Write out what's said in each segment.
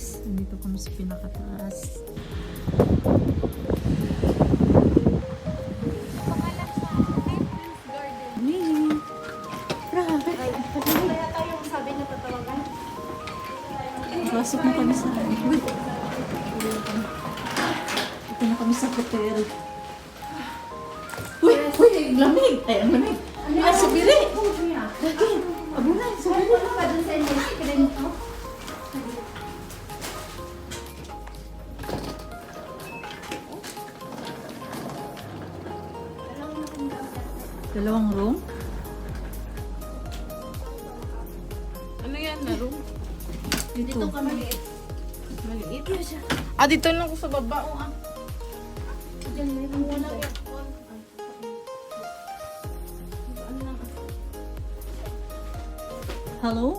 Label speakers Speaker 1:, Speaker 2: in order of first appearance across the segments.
Speaker 1: guys, nandito kami sa pinakataas.
Speaker 2: Pangalan sa Prince Garden.
Speaker 1: Hey! Grabe!
Speaker 2: Kaya tayo sabi na tatawagan.
Speaker 1: Pasok na kami sa... Uy! Ito na kami sa hotel. Uy! Uy! Lamig! Ay, ang lamig! Ay, sabiri! Lagi! Abo na! Sabiri!
Speaker 2: Ano ka dun sa screen to?
Speaker 1: Dalawang room?
Speaker 3: Ano yan na room?
Speaker 1: Dito.
Speaker 2: ka maliit.
Speaker 3: Maliit. Ah, dito lang ko sa baba. Oh, ah.
Speaker 2: Diyan meron wala
Speaker 3: aircon.
Speaker 1: Hello!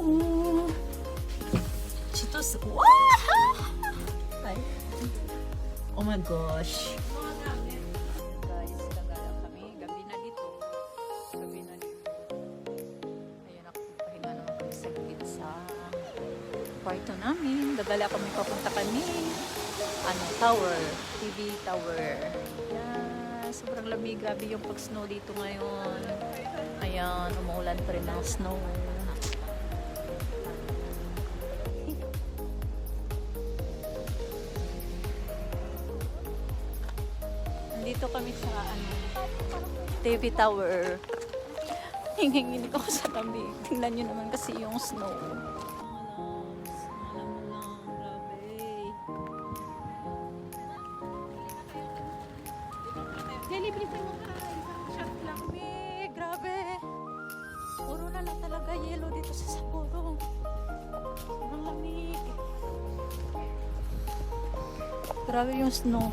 Speaker 1: Cheetos! Wow! Ay. Oh my gosh! Guys, kagala kami. Gabi na dito. Gabi na dito. Ayun, pahinga naman kami sa gilid sa kwarto namin. Gagala kami papunta kami. Tower. TV tower. Yeah, sobrang lamig. Grabe yung pag-snow dito ngayon. Ayan, umuulan pa rin ng snow. Nandito kami sa TV tower. Hingingin ko sa tabi. Tingnan nyo naman kasi yung snow.
Speaker 3: Libre sa mga isang shot lang.
Speaker 1: Grabe. Puro na lang talaga yellow dito sa Sapporo. Sobrang lamig. Grabe yung snow.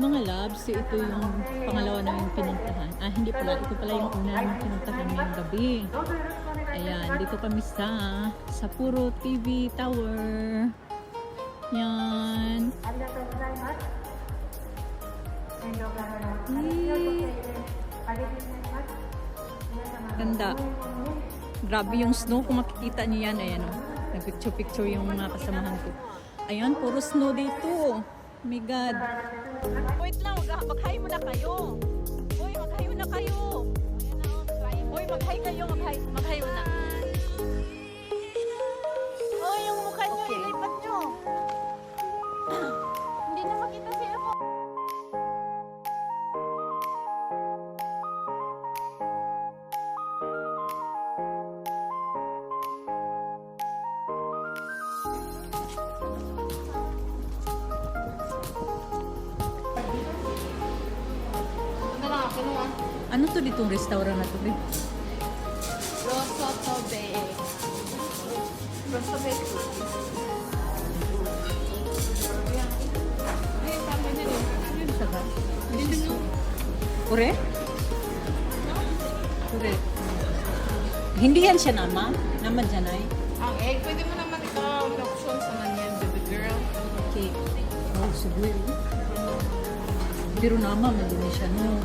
Speaker 1: Mga labs, ito yung pangalawa namin pinuntahan. Ah, hindi pala. Ito pala yung una namin pinuntahan ngayong gabi. Ayan, dito kami sa Sapporo TV Tower. Yan. Ganda. Grabe yung snow. Kung makikita niyo yan, ayan o. Nag-picture-picture yung mga kasamahan ko. Ayan, puro snow dito. Oh my God.
Speaker 3: Wait lang, mag-hi muna kayo. Uy, mag-hi muna kayo. Uy, mag-hi kayo, mag-hi muna. Uy, yung mukha nyo,
Speaker 1: Okay.
Speaker 3: ilipat nyo. Hindi na makita si ako.
Speaker 1: Ano to ditong restaurant na to?
Speaker 3: Rosso Tobe. Rosso Tobe. Ay, tama na rin. Ano
Speaker 1: Sa ba?
Speaker 3: Dito nyo.
Speaker 1: Kure? Kure. Hindi yan siya naman. Naman dyan ay.
Speaker 3: Ang egg, pwede mo naman ito option sa manyan, baby girl.
Speaker 1: Okay. Oh, siguro. Pero naman, madumi siya. No.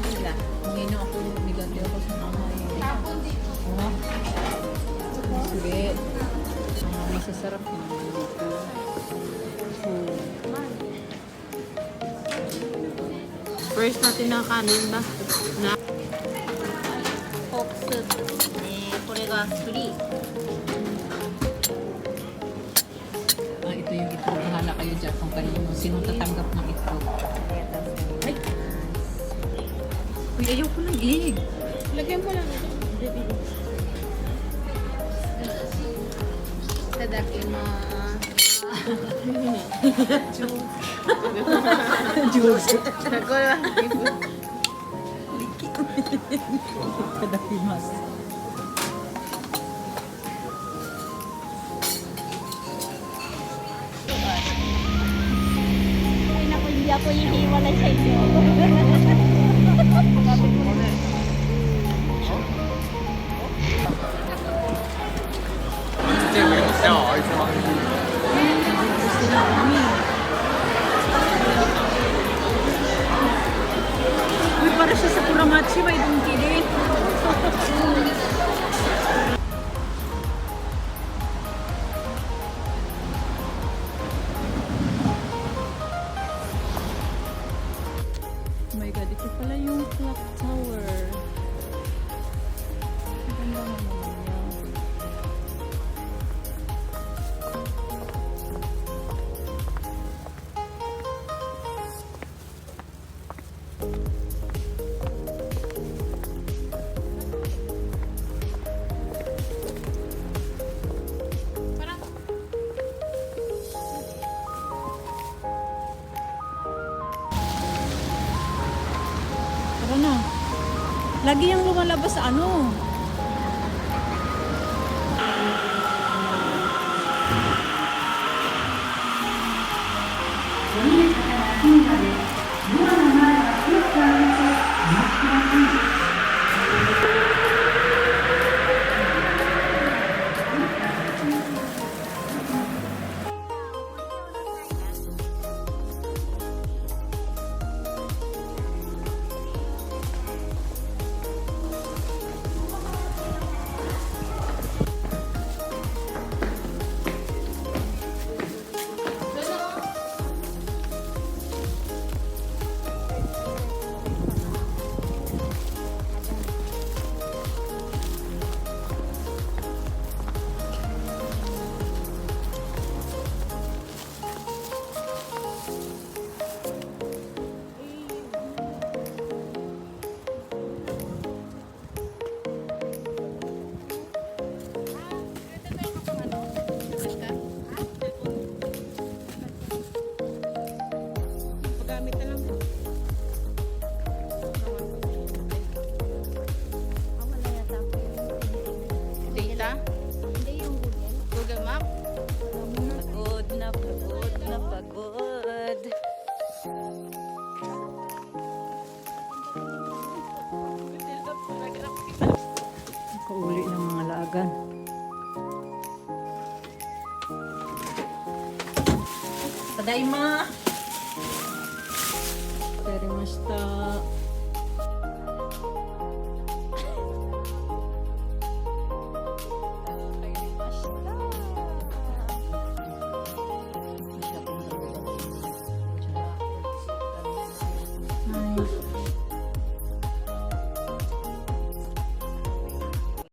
Speaker 1: Sila. Ngayong ako, migati ako sa mama.
Speaker 3: Tapon dito.
Speaker 1: Oh. Sige. Masasarap yun dito. Oh.
Speaker 3: First natin na kanin ba? Na?
Speaker 2: ポークスープですね。これがフリー。
Speaker 1: Ah, ito yung itlog. Bahala kayo dyan kung kanino. Sinong tatanggap ng itlog. Ay! Uy, ayaw ko ng egg.
Speaker 3: Lagyan mo lang ito. Tadakimasu.
Speaker 1: Jules.
Speaker 3: Ako lang.
Speaker 1: Kadakimasu.
Speaker 2: Ay, naku, hindi ako hihiwalay sa inyo.
Speaker 1: much ba itong kili? Oh my god, ito pala yung clock tower. Ang ganda nga naman yan. Tara na. Lagi yung lumalabas sa ano.
Speaker 3: Paggamit na lang.
Speaker 2: Wala yata ako yung
Speaker 3: Data?
Speaker 2: Hindi yung Google.
Speaker 3: Google Map?
Speaker 1: Pagod na pagod na pagod. Kauli ng mga lagan. Tadaima! Terimashita.